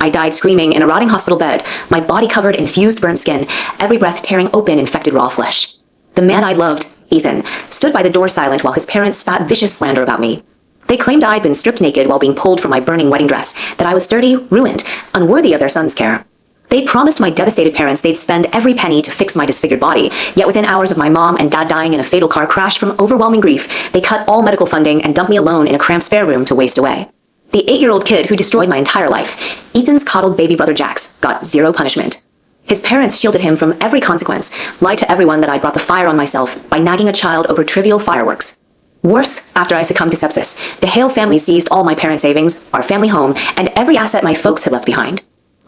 I died screaming in a rotting hospital bed, my body covered in fused burnt skin, every breath tearing open infected raw flesh. The man I loved, Ethan, stood by the door silent while his parents spat vicious slander about me. They claimed I'd been stripped naked while being pulled from my burning wedding dress, that I was dirty, ruined, unworthy of their son's care. They'd promised my devastated parents they'd spend every penny to fix my disfigured body, yet within hours of my mom and dad dying in a fatal car crash from overwhelming grief, they cut all medical funding and dumped me alone in a cramped spare room to waste away. The 8-year-old kid who destroyed my entire life, Ethan's coddled baby brother Jax, got zero punishment. His parents shielded him from every consequence, lied to everyone that I'd brought the fire on myself by nagging a child over trivial fireworks. Worse, after I succumbed to sepsis, the Hale family seized all my parents' savings, our family home, and every asset my folks had left behind.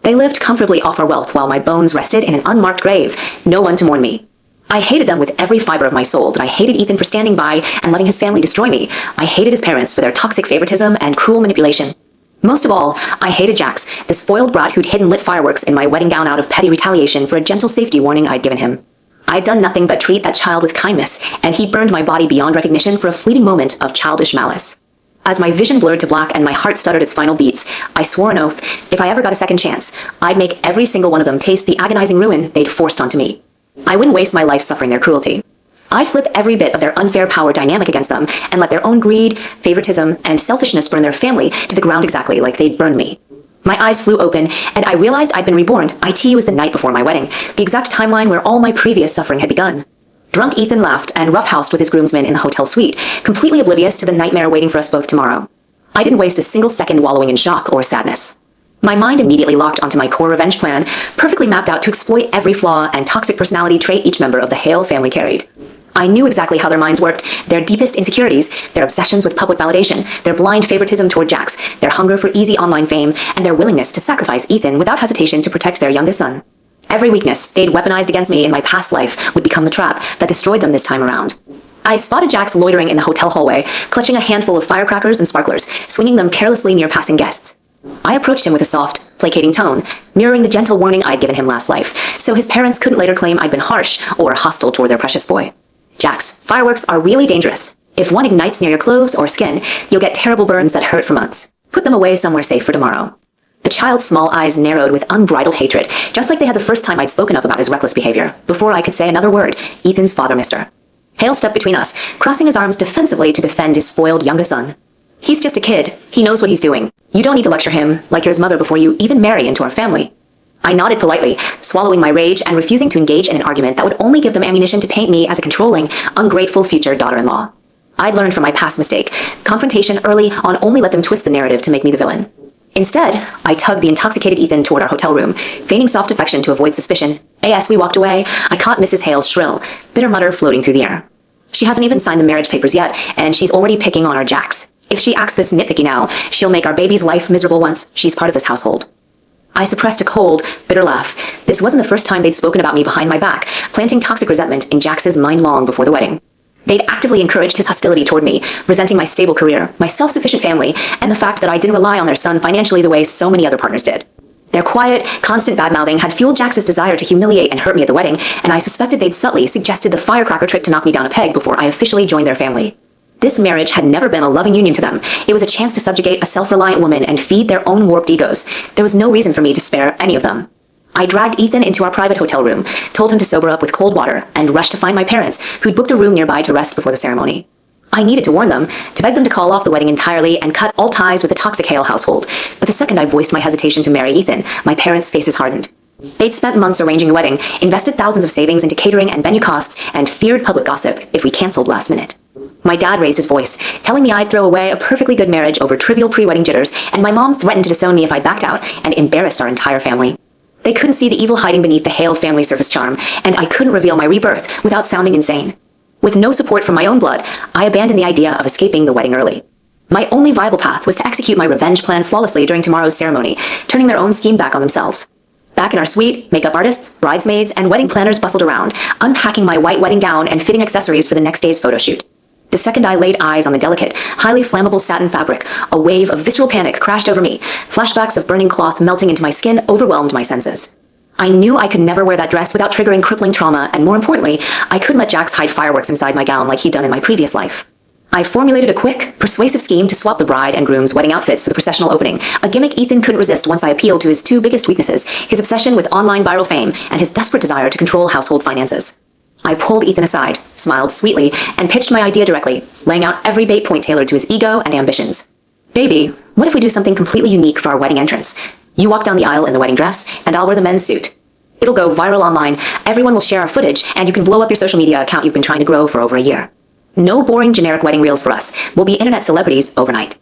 They lived comfortably off our wealth while my bones rested in an unmarked grave, no one to mourn me. I hated them with every fiber of my soul, that I hated Ethan for standing by and letting his family destroy me. I hated his parents for their toxic favoritism and cruel manipulation. Most of all, I hated Jax, the spoiled brat who'd hidden lit fireworks in my wedding gown out of petty retaliation for a gentle safety warning I'd given him. I'd done nothing but treat that child with kindness, and he burned my body beyond recognition for a fleeting moment of childish malice. As my vision blurred to black and my heart stuttered its final beats, I swore an oath, if I ever got a second chance, I'd make every single one of them taste the agonizing ruin they'd forced onto me. I wouldn't waste my life suffering their cruelty. I'd flip every bit of their unfair power dynamic against them and let their own greed, favoritism, and selfishness burn their family to the ground exactly like they'd burned me. My eyes flew open, and I realized I'd been reborn. IT was the night before my wedding, the exact timeline where all my previous suffering had begun. Drunk Ethan laughed and roughhoused with his groomsmen in the hotel suite, completely oblivious to the nightmare waiting for us both tomorrow. I didn't waste a single second wallowing in shock or sadness. My mind immediately locked onto my core revenge plan, perfectly mapped out to exploit every flaw and toxic personality trait each member of the Hale family carried. I knew exactly how their minds worked, their deepest insecurities, their obsessions with public validation, their blind favoritism toward Jax, their hunger for easy online fame, and their willingness to sacrifice Ethan without hesitation to protect their youngest son. Every weakness they'd weaponized against me in my past life would become the trap that destroyed them this time around. I spotted Jax loitering in the hotel hallway, clutching a handful of firecrackers and sparklers, swinging them carelessly near passing guests. I approached him with a soft, placating tone, mirroring the gentle warning I'd given him last life, so his parents couldn't later claim I'd been harsh or hostile toward their precious boy. Jax, fireworks are really dangerous. If one ignites near your clothes or skin, you'll get terrible burns that hurt for months. Put them away somewhere safe for tomorrow. The child's small eyes narrowed with unbridled hatred, just like they had the first time I'd spoken up about his reckless behavior. Before I could say another word, Ethan's father missed her. Hale stepped between us, crossing his arms defensively to defend his spoiled youngest son. He's just a kid. He knows what he's doing. You don't need to lecture him, like you're his mother, before you even marry into our family. I nodded politely, swallowing my rage and refusing to engage in an argument that would only give them ammunition to paint me as a controlling, ungrateful future daughter-in-law. I'd learned from my past mistake. Confrontation early on only let them twist the narrative to make me the villain. Instead, I tugged the intoxicated Ethan toward our hotel room, feigning soft affection to avoid suspicion. As we walked away, I caught Mrs. Hale's shrill, bitter mutter floating through the air. She hasn't even signed the marriage papers yet, and she's already picking on our Jax. If she acts this nitpicky now, she'll make our baby's life miserable once she's part of this household. I suppressed a cold, bitter laugh. This wasn't the first time they'd spoken about me behind my back, planting toxic resentment in Jax's mind long before the wedding. They'd actively encouraged his hostility toward me, resenting my stable career, my self-sufficient family, and the fact that I didn't rely on their son financially the way so many other partners did. Their quiet, constant bad-mouthing had fueled Jax's desire to humiliate and hurt me at the wedding, and I suspected they'd subtly suggested the firecracker trick to knock me down a peg before I officially joined their family. This marriage had never been a loving union to them. It was a chance to subjugate a self-reliant woman and feed their own warped egos. There was no reason for me to spare any of them. I dragged Ethan into our private hotel room, told him to sober up with cold water, and rushed to find my parents, who'd booked a room nearby to rest before the ceremony. I needed to warn them, to beg them to call off the wedding entirely and cut all ties with the toxic Hale household. But the second I voiced my hesitation to marry Ethan, my parents' faces hardened. They'd spent months arranging the wedding, invested thousands of savings into catering and venue costs, and feared public gossip if we canceled last minute. My dad raised his voice, telling me I'd throw away a perfectly good marriage over trivial pre-wedding jitters, and my mom threatened to disown me if I backed out and embarrassed our entire family. They couldn't see the evil hiding beneath the Hale family surface charm, and I couldn't reveal my rebirth without sounding insane. With no support from my own blood, I abandoned the idea of escaping the wedding early. My only viable path was to execute my revenge plan flawlessly during tomorrow's ceremony, turning their own scheme back on themselves. Back in our suite, makeup artists, bridesmaids, and wedding planners bustled around, unpacking my white wedding gown and fitting accessories for the next day's photo shoot. The second I laid eyes on the delicate, highly flammable satin fabric, a wave of visceral panic crashed over me. Flashbacks of burning cloth melting into my skin overwhelmed my senses. I knew I could never wear that dress without triggering crippling trauma, and more importantly, I couldn't let Jax hide fireworks inside my gown like he'd done in my previous life. I formulated a quick, persuasive scheme to swap the bride and groom's wedding outfits for the processional opening, a gimmick Ethan couldn't resist once I appealed to his two biggest weaknesses, his obsession with online viral fame and his desperate desire to control household finances. I pulled Ethan aside, smiled sweetly, and pitched my idea directly, laying out every bait point tailored to his ego and ambitions. Baby, what if we do something completely unique for our wedding entrance? You walk down the aisle in the wedding dress, and I'll wear the men's suit. It'll go viral online, everyone will share our footage, and you can blow up your social media account you've been trying to grow for over a year. No boring generic wedding reels for us. We'll be internet celebrities overnight.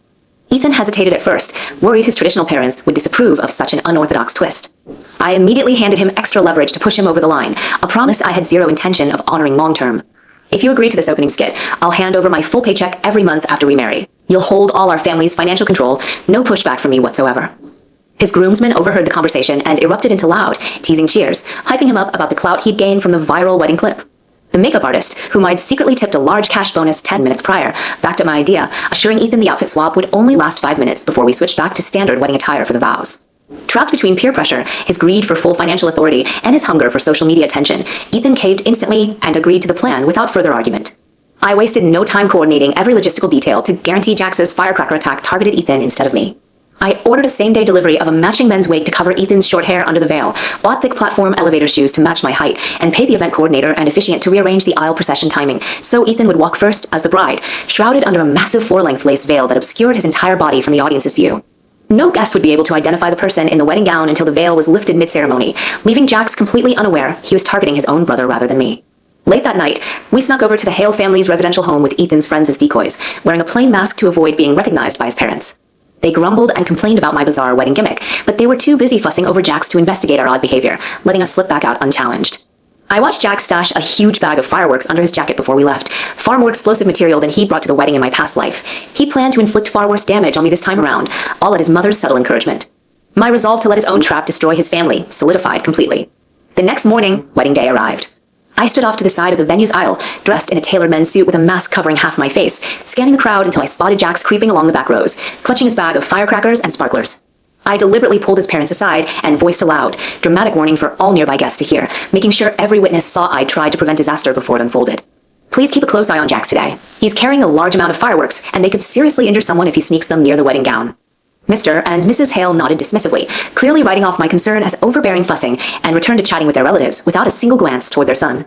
Ethan hesitated at first, worried his traditional parents would disapprove of such an unorthodox twist. I immediately handed him extra leverage to push him over the line, a promise I had zero intention of honoring long-term. If you agree to this opening skit, I'll hand over my full paycheck every month after we marry. You'll hold all our family's financial control, no pushback from me whatsoever. His groomsmen overheard the conversation and erupted into loud, teasing cheers, hyping him up about the clout he'd gained from the viral wedding clip. The makeup artist, whom I'd secretly tipped a large cash bonus 10 minutes prior, backed up my idea, assuring Ethan the outfit swap would only last 5 minutes before we switched back to standard wedding attire for the vows. Trapped between peer pressure, his greed for full financial authority, and his hunger for social media attention, Ethan caved instantly and agreed to the plan without further argument. I wasted no time coordinating every logistical detail to guarantee Jax's firecracker attack targeted Ethan instead of me. I ordered a same-day delivery of a matching men's wig to cover Ethan's short hair under the veil, bought thick platform elevator shoes to match my height, and paid the event coordinator and officiant to rearrange the aisle procession timing so Ethan would walk first as the bride, shrouded under a massive floor-length lace veil that obscured his entire body from the audience's view. No guest would be able to identify the person in the wedding gown until the veil was lifted mid-ceremony, leaving Jax completely unaware he was targeting his own brother rather than me. Late that night, we snuck over to the Hale family's residential home with Ethan's friends as decoys, wearing a plain mask to avoid being recognized by his parents. They grumbled and complained about my bizarre wedding gimmick, but they were too busy fussing over Jax to investigate our odd behavior, letting us slip back out unchallenged. I watched Jax stash a huge bag of fireworks under his jacket before we left, far more explosive material than he'd brought to the wedding in my past life. He planned to inflict far worse damage on me this time around, all at his mother's subtle encouragement. My resolve to let his own trap destroy his family solidified completely. The next morning, wedding day arrived. I stood off to the side of the venue's aisle, dressed in a tailored men's suit with a mask covering half my face, scanning the crowd until I spotted Jax creeping along the back rows, clutching his bag of firecrackers and sparklers. I deliberately pulled his parents aside and voiced aloud, dramatic warning for all nearby guests to hear, making sure every witness saw I tried to prevent disaster before it unfolded. Please keep a close eye on Jax today. He's carrying a large amount of fireworks, and they could seriously injure someone if he sneaks them near the wedding gown. Mr. and Mrs. Hale nodded dismissively, clearly writing off my concern as overbearing fussing, and returned to chatting with their relatives without a single glance toward their son.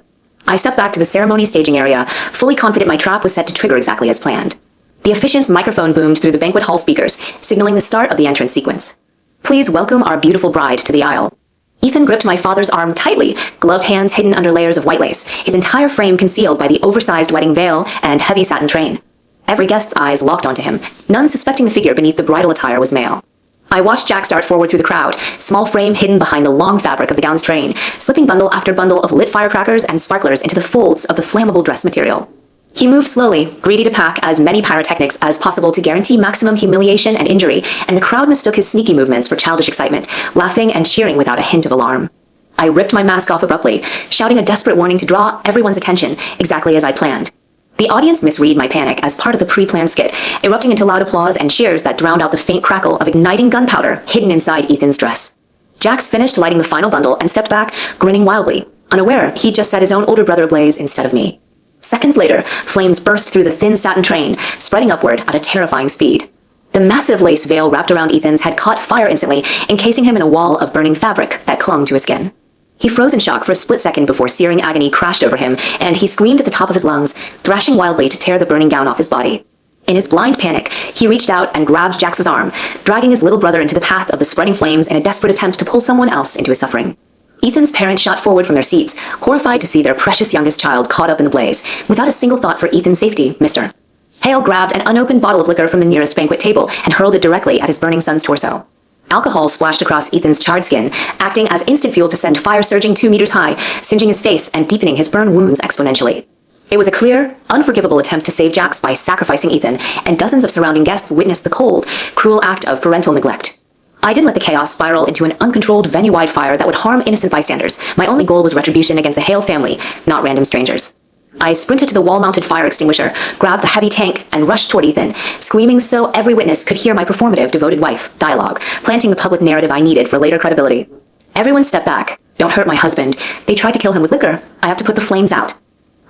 I stepped back to the ceremony staging area, fully confident my trap was set to trigger exactly as planned. The officiant's microphone boomed through the banquet hall speakers, signaling the start of the entrance sequence. Please welcome our beautiful bride to the aisle. Ethan gripped my father's arm tightly, gloved hands hidden under layers of white lace, his entire frame concealed by the oversized wedding veil and heavy satin train. Every guest's eyes locked onto him, none suspecting the figure beneath the bridal attire was male. I watched Jax dart forward through the crowd, small frame hidden behind the long fabric of the gown's train, slipping bundle after bundle of lit firecrackers and sparklers into the folds of the flammable dress material. He moved slowly, greedy to pack as many pyrotechnics as possible to guarantee maximum humiliation and injury, and the crowd mistook his sneaky movements for childish excitement, laughing and cheering without a hint of alarm. I ripped my mask off abruptly, shouting a desperate warning to draw everyone's attention, exactly as I planned. The audience misread my panic as part of the pre-planned skit, erupting into loud applause and cheers that drowned out the faint crackle of igniting gunpowder hidden inside Ethan's dress. Jax finished lighting the final bundle and stepped back, grinning wildly, unaware he'd just set his own older brother ablaze instead of me. Seconds later, flames burst through the thin satin train, spreading upward at a terrifying speed. The massive lace veil wrapped around Ethan's had caught fire instantly, encasing him in a wall of burning fabric that clung to his skin. He froze in shock for a split second before searing agony crashed over him, and he screamed at the top of his lungs, thrashing wildly to tear the burning gown off his body. In his blind panic, he reached out and grabbed Jax's arm, dragging his little brother into the path of the spreading flames in a desperate attempt to pull someone else into his suffering. Ethan's parents shot forward from their seats, horrified to see their precious youngest child caught up in the blaze, without a single thought for Ethan's safety, Mr. Hale grabbed an unopened bottle of liquor from the nearest banquet table and hurled it directly at his burning son's torso. Alcohol splashed across Ethan's charred skin, acting as instant fuel to send fire surging 2 meters high, singeing his face and deepening his burn wounds exponentially. It was a clear, unforgivable attempt to save Jax by sacrificing Ethan, and dozens of surrounding guests witnessed the cold, cruel act of parental neglect. I didn't let the chaos spiral into an uncontrolled venue-wide fire that would harm innocent bystanders. My only goal was retribution against the Hale family, not random strangers. I sprinted to the wall-mounted fire extinguisher, grabbed the heavy tank, and rushed toward Ethan, screaming so every witness could hear my performative devoted wife dialogue, planting the public narrative I needed for later credibility. Everyone step back. Don't hurt my husband. They tried to kill him with liquor. I have to put the flames out.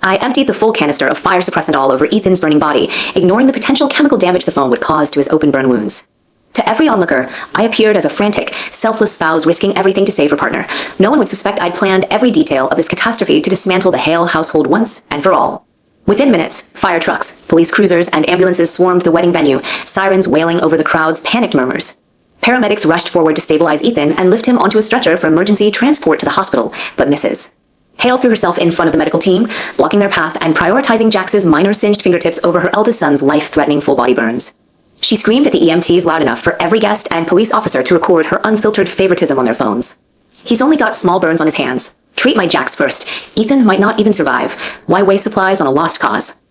I emptied the full canister of fire suppressant all over Ethan's burning body, ignoring the potential chemical damage the foam would cause to his open burn wounds. To every onlooker, I appeared as a frantic, selfless spouse risking everything to save her partner. No one would suspect I'd planned every detail of this catastrophe to dismantle the Hale household once and for all. Within minutes, fire trucks, police cruisers, and ambulances swarmed the wedding venue, sirens wailing over the crowd's panicked murmurs. Paramedics rushed forward to stabilize Ethan and lift him onto a stretcher for emergency transport to the hospital, but Mrs. Hale threw herself in front of the medical team, blocking their path and prioritizing Jax's minor singed fingertips over her eldest son's life-threatening full-body burns. She screamed at the EMTs loud enough for every guest and police officer to record her unfiltered favoritism on their phones. He's only got small burns on his hands. Treat my Jax first. Ethan might not even survive. Why waste supplies on a lost cause?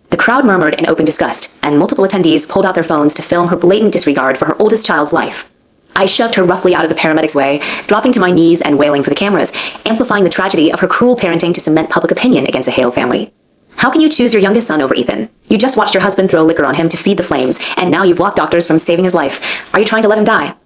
The crowd murmured in open disgust, and multiple attendees pulled out their phones to film her blatant disregard for her oldest child's life. I shoved her roughly out of the paramedics' way, dropping to my knees and wailing for the cameras, amplifying the tragedy of her cruel parenting to cement public opinion against the Hale family. How can you choose your youngest son over Ethan? You just watched your husband throw liquor on him to feed the flames, and now you block doctors from saving his life. Are you trying to let him die?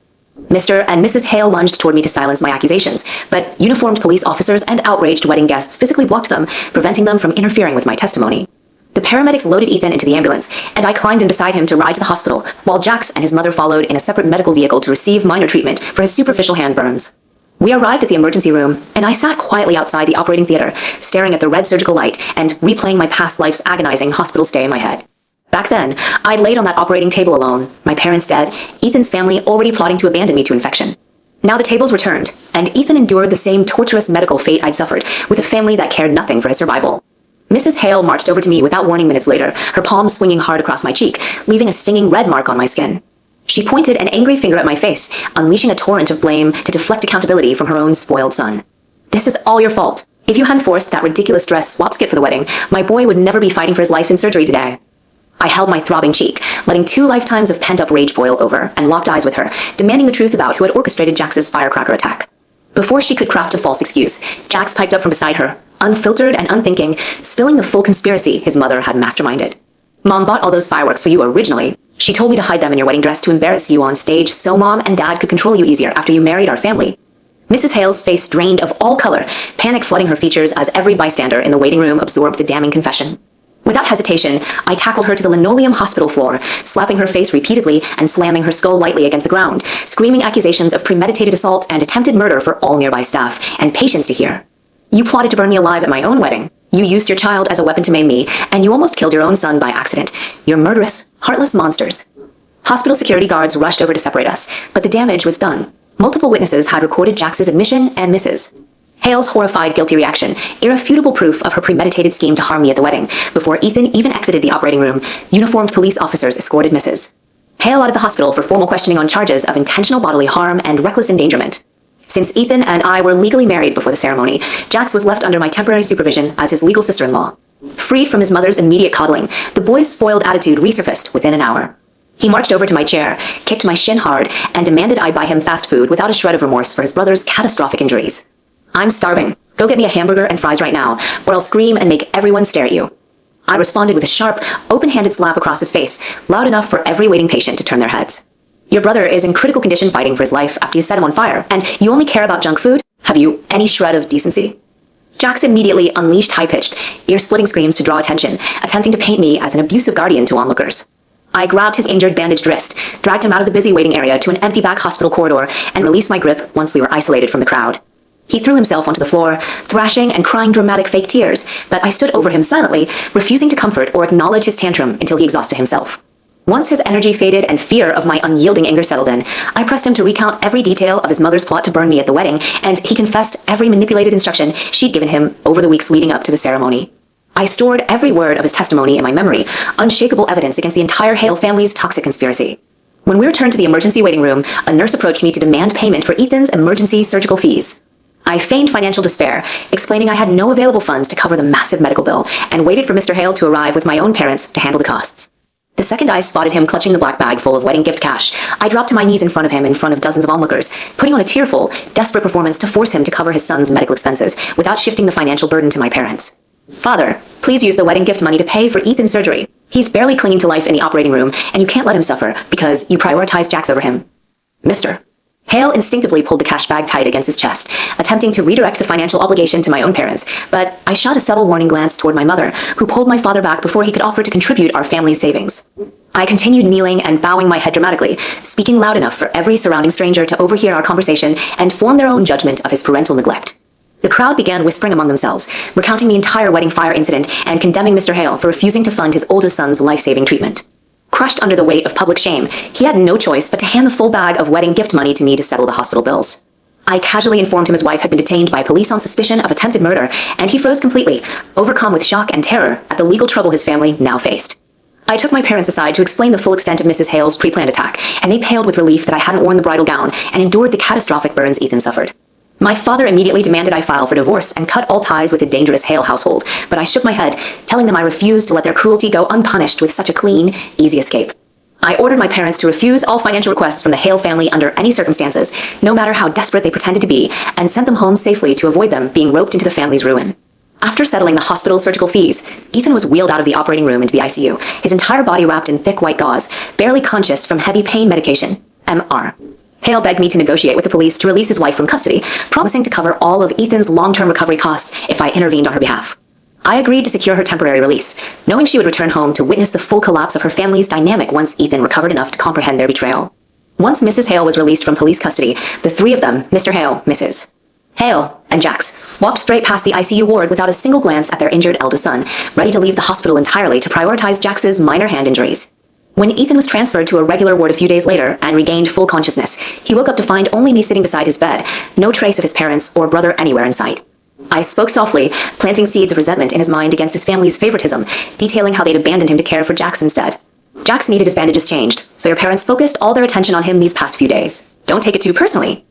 Mr. and Mrs. Hale lunged toward me to silence my accusations, but uniformed police officers and outraged wedding guests physically blocked them, preventing them from interfering with my testimony. The paramedics loaded Ethan into the ambulance, and I climbed in beside him to ride to the hospital, while Jax and his mother followed in a separate medical vehicle to receive minor treatment for his superficial hand burns. We arrived at the emergency room, and I sat quietly outside the operating theater, staring at the red surgical light and replaying my past life's agonizing hospital stay in my head. Back then, I'd laid on that operating table alone, my parents dead, Ethan's family already plotting to abandon me to infection. Now the tables were turned, and Ethan endured the same torturous medical fate I'd suffered, with a family that cared nothing for his survival. Mrs. Hale marched over to me without warning minutes later, her palm swinging hard across my cheek, leaving a stinging red mark on my skin. She pointed an angry finger at my face, unleashing a torrent of blame to deflect accountability from her own spoiled son. This is all your fault. If you hadn't forced that ridiculous dress swap skip for the wedding, my boy would never be fighting for his life in surgery today. I held my throbbing cheek, letting 2 lifetimes of pent-up rage boil over, and locked eyes with her, demanding the truth about who had orchestrated Jax's firecracker attack. Before she could craft a false excuse, Jax piped up from beside her, unfiltered and unthinking, spilling the full conspiracy his mother had masterminded. Mom bought all those fireworks for you originally. She told me to hide them in your wedding dress to embarrass you on stage so Mom and Dad could control you easier after you married our family. Mrs. Hale's face drained of all color, panic flooding her features as every bystander in the waiting room absorbed the damning confession. Without hesitation, I tackled her to the linoleum hospital floor, slapping her face repeatedly and slamming her skull lightly against the ground, screaming accusations of premeditated assault and attempted murder for all nearby staff and patients to hear. You plotted to burn me alive at my own wedding. You used your child as a weapon to maim me, and you almost killed your own son by accident. You're murderous, heartless monsters. Hospital security guards rushed over to separate us, but the damage was done. Multiple witnesses had recorded Jax's admission and Mrs. Hale's horrified, guilty reaction, irrefutable proof of her premeditated scheme to harm me at the wedding. Before Ethan even exited the operating room, uniformed police officers escorted Mrs. Hale out of the hospital for formal questioning on charges of intentional bodily harm and reckless endangerment. Since Ethan and I were legally married before the ceremony, Jax was left under my temporary supervision as his legal sister-in-law. Freed from his mother's immediate coddling, the boy's spoiled attitude resurfaced within an hour. He marched over to my chair, kicked my shin hard, and demanded I buy him fast food without a shred of remorse for his brother's catastrophic injuries. I'm starving. Go get me a hamburger and fries right now, or I'll scream and make everyone stare at you. I responded with a sharp, open-handed slap across his face, loud enough for every waiting patient to turn their heads. Your brother is in critical condition fighting for his life after you set him on fire, and you only care about junk food? Have you any shred of decency? Jax immediately unleashed high-pitched, ear-splitting screams to draw attention, attempting to paint me as an abusive guardian to onlookers. I grabbed his injured bandaged wrist, dragged him out of the busy waiting area to an empty back hospital corridor, and released my grip once we were isolated from the crowd. He threw himself onto the floor, thrashing and crying dramatic fake tears, but I stood over him silently, refusing to comfort or acknowledge his tantrum until he exhausted himself. Once his energy faded and fear of my unyielding anger settled in, I pressed him to recount every detail of his mother's plot to burn me at the wedding, and he confessed every manipulated instruction she'd given him over the weeks leading up to the ceremony. I stored every word of his testimony in my memory, unshakable evidence against the entire Hale family's toxic conspiracy. When we returned to the emergency waiting room, a nurse approached me to demand payment for Ethan's emergency surgical fees. I feigned financial despair, explaining I had no available funds to cover the massive medical bill, and waited for Mr. Hale to arrive with my own parents to handle the costs. The second I spotted him clutching the black bag full of wedding gift cash, I dropped to my knees in front of dozens of onlookers, putting on a tearful, desperate performance to force him to cover his son's medical expenses without shifting the financial burden to my parents. Father, please use the wedding gift money to pay for Ethan's surgery. He's barely clinging to life in the operating room, and you can't let him suffer because you prioritize Jax over him. Mister. Hale instinctively pulled the cash bag tight against his chest, attempting to redirect the financial obligation to my own parents, but I shot a subtle warning glance toward my mother, who pulled my father back before he could offer to contribute our family's savings. I continued kneeling and bowing my head dramatically, speaking loud enough for every surrounding stranger to overhear our conversation and form their own judgment of his parental neglect. The crowd began whispering among themselves, recounting the entire wedding fire incident and condemning Mr. Hale for refusing to fund his oldest son's life-saving treatment. Crushed under the weight of public shame, he had no choice but to hand the full bag of wedding gift money to me to settle the hospital bills. I casually informed him his wife had been detained by police on suspicion of attempted murder, and he froze completely, overcome with shock and terror at the legal trouble his family now faced. I took my parents aside to explain the full extent of Mrs. Hale's pre-planned attack, and they paled with relief that I hadn't worn the bridal gown and endured the catastrophic burns Ethan suffered. My father immediately demanded I file for divorce and cut all ties with the dangerous Hale household, but I shook my head, telling them I refused to let their cruelty go unpunished with such a clean, easy escape. I ordered my parents to refuse all financial requests from the Hale family under any circumstances, no matter how desperate they pretended to be, and sent them home safely to avoid them being roped into the family's ruin. After settling the hospital's surgical fees, Ethan was wheeled out of the operating room into the ICU, his entire body wrapped in thick white gauze, barely conscious from heavy pain medication, MR. Hale begged me to negotiate with the police to release his wife from custody, promising to cover all of Ethan's long-term recovery costs if I intervened on her behalf. I agreed to secure her temporary release, knowing she would return home to witness the full collapse of her family's dynamic once Ethan recovered enough to comprehend their betrayal. Once Mrs. Hale was released from police custody, the three of them, Mr. Hale, Mrs. Hale, and Jax, walked straight past the ICU ward without a single glance at their injured eldest son, ready to leave the hospital entirely to prioritize Jax's minor hand injuries. When Ethan was transferred to a regular ward a few days later and regained full consciousness, he woke up to find only me sitting beside his bed, no trace of his parents or brother anywhere in sight. I spoke softly, planting seeds of resentment in his mind against his family's favoritism, detailing how they'd abandoned him to care for Jax instead. Jax needed his bandages changed, so your parents focused all their attention on him these past few days. Don't take it too personally.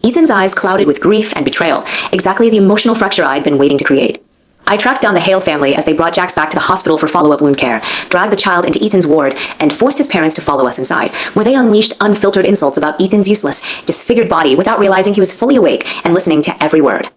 Ethan's eyes clouded with grief and betrayal, exactly the emotional fracture I'd been waiting to create. I tracked down the Hale family as they brought Jax back to the hospital for follow-up wound care, dragged the child into Ethan's ward, and forced his parents to follow us inside, where they unleashed unfiltered insults about Ethan's useless, disfigured body without realizing he was fully awake and listening to every word.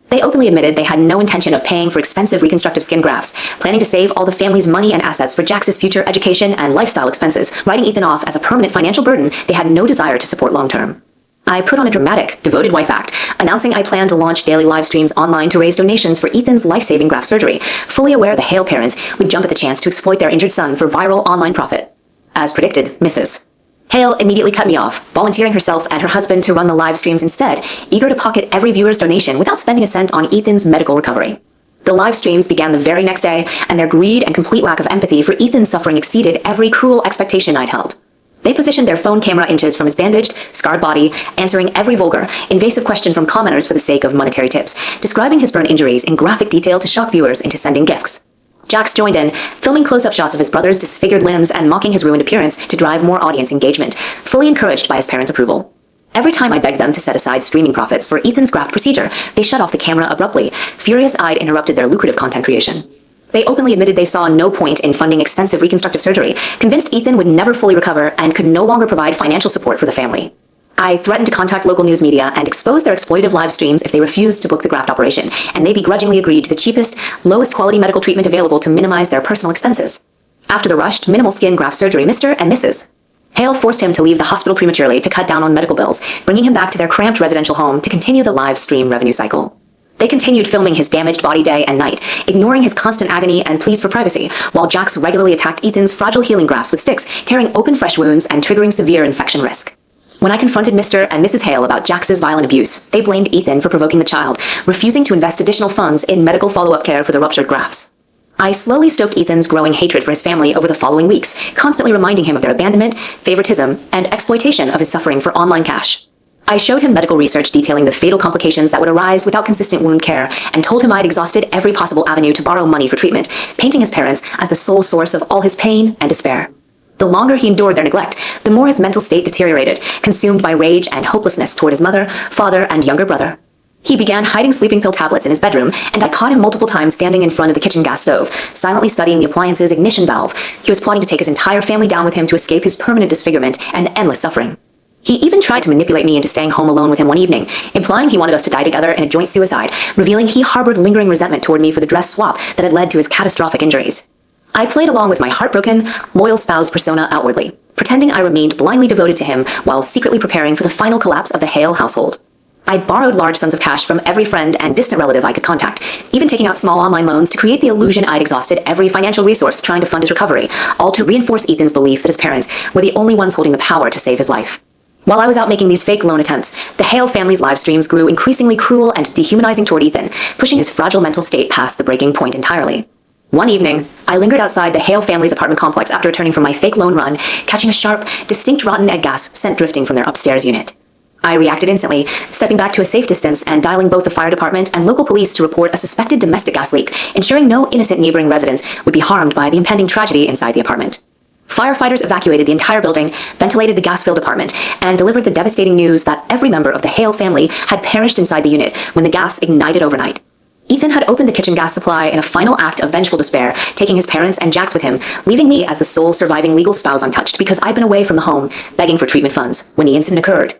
They openly admitted they had no intention of paying for expensive reconstructive skin grafts, planning to save all the family's money and assets for Jax's future education and lifestyle expenses, writing Ethan off as a permanent financial burden they had no desire to support long-term. I put on a dramatic, devoted wife act, announcing I plan to launch daily live streams online to raise donations for Ethan's life-saving graft surgery, fully aware the Hale parents would jump at the chance to exploit their injured son for viral online profit. As predicted, Mrs. Hale immediately cut me off, volunteering herself and her husband to run the live streams instead, eager to pocket every viewer's donation without spending a cent on Ethan's medical recovery. The live streams began the very next day, and their greed and complete lack of empathy for Ethan's suffering exceeded every cruel expectation I'd held. They positioned their phone camera inches from his bandaged, scarred body, answering every vulgar, invasive question from commenters for the sake of monetary tips, describing his burn injuries in graphic detail to shock viewers into sending gifts. Jax joined in, filming close-up shots of his brother's disfigured limbs and mocking his ruined appearance to drive more audience engagement, fully encouraged by his parents' approval. Every time I begged them to set aside streaming profits for Ethan's graft procedure, they shut off the camera abruptly, furious I'd interrupted their lucrative content creation. They openly admitted they saw no point in funding expensive reconstructive surgery, convinced Ethan would never fully recover and could no longer provide financial support for the family. I threatened to contact local news media and expose their exploitative live streams if they refused to book the graft operation, and they begrudgingly agreed to the cheapest, lowest quality medical treatment available to minimize their personal expenses. After the rushed, minimal skin graft surgery, Mr. and Mrs. Hale forced him to leave the hospital prematurely to cut down on medical bills, bringing him back to their cramped residential home to continue the live stream revenue cycle. They continued filming his damaged body day and night, ignoring his constant agony and pleas for privacy, while Jax regularly attacked Ethan's fragile healing grafts with sticks, tearing open fresh wounds and triggering severe infection risk. When I confronted Mr. and Mrs. Hale about Jax's violent abuse, they blamed Ethan for provoking the child, refusing to invest additional funds in medical follow-up care for the ruptured grafts. I slowly stoked Ethan's growing hatred for his family over the following weeks, constantly reminding him of their abandonment, favoritism, and exploitation of his suffering for online cash. I showed him medical research detailing the fatal complications that would arise without consistent wound care, and told him I'd exhausted every possible avenue to borrow money for treatment, painting his parents as the sole source of all his pain and despair. The longer he endured their neglect, the more his mental state deteriorated, consumed by rage and hopelessness toward his mother, father, and younger brother. He began hiding sleeping pill tablets in his bedroom, and I caught him multiple times standing in front of the kitchen gas stove, silently studying the appliance's ignition valve. He was plotting to take his entire family down with him to escape his permanent disfigurement and endless suffering. He even tried to manipulate me into staying home alone with him one evening, implying he wanted us to die together in a joint suicide, revealing he harbored lingering resentment toward me for the dress swap that had led to his catastrophic injuries. I played along with my heartbroken, loyal spouse persona outwardly, pretending I remained blindly devoted to him while secretly preparing for the final collapse of the Hale household. I borrowed large sums of cash from every friend and distant relative I could contact, even taking out small online loans to create the illusion I'd exhausted every financial resource trying to fund his recovery, all to reinforce Ethan's belief that his parents were the only ones holding the power to save his life. While I was out making these fake loan attempts, the Hale family's live streams grew increasingly cruel and dehumanizing toward Ethan, pushing his fragile mental state past the breaking point entirely. One evening, I lingered outside the Hale family's apartment complex after returning from my fake loan run, catching a sharp, distinct rotten egg gas scent drifting from their upstairs unit. I reacted instantly, stepping back to a safe distance and dialing both the fire department and local police to report a suspected domestic gas leak, ensuring no innocent neighboring residents would be harmed by the impending tragedy inside the apartment. Firefighters evacuated the entire building, ventilated the gas-filled apartment, and delivered the devastating news that every member of the Hale family had perished inside the unit when the gas ignited overnight. Ethan had opened the kitchen gas supply in a final act of vengeful despair, taking his parents and Jax with him, leaving me as the sole surviving legal spouse untouched because I'd been away from the home, begging for treatment funds, when the incident occurred.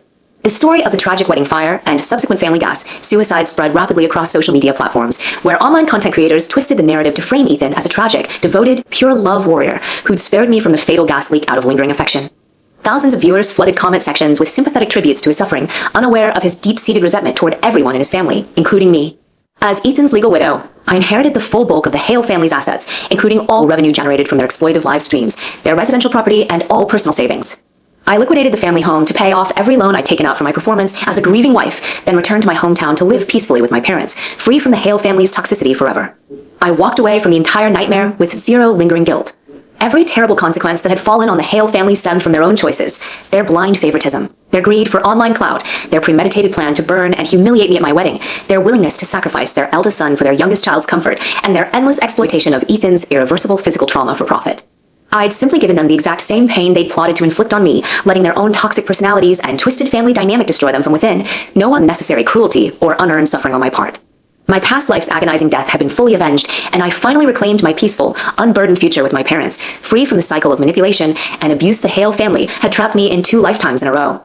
The story of the tragic wedding fire and subsequent family gas suicide spread rapidly across social media platforms, where online content creators twisted the narrative to frame Ethan as a tragic, devoted, pure love warrior who'd spared me from the fatal gas leak out of lingering affection. Thousands of viewers flooded comment sections with sympathetic tributes to his suffering, unaware of his deep-seated resentment toward everyone in his family, including me. As Ethan's legal widow, I inherited the full bulk of the Hale family's assets, including all revenue generated from their exploitive live streams, their residential property, and all personal savings. I liquidated the family home to pay off every loan I'd taken out for my performance as a grieving wife, then returned to my hometown to live peacefully with my parents, free from the Hale family's toxicity forever. I walked away from the entire nightmare with zero lingering guilt. Every terrible consequence that had fallen on the Hale family stemmed from their own choices, their blind favoritism, their greed for online clout, their premeditated plan to burn and humiliate me at my wedding, their willingness to sacrifice their eldest son for their youngest child's comfort, and their endless exploitation of Ethan's irreversible physical trauma for profit. I'd simply given them the exact same pain they'd plotted to inflict on me, letting their own toxic personalities and twisted family dynamic destroy them from within, no unnecessary cruelty or unearned suffering on my part. My past life's agonizing death had been fully avenged, and I finally reclaimed my peaceful, unburdened future with my parents, free from the cycle of manipulation and abuse the Hale family had trapped me in 2 lifetimes in a row.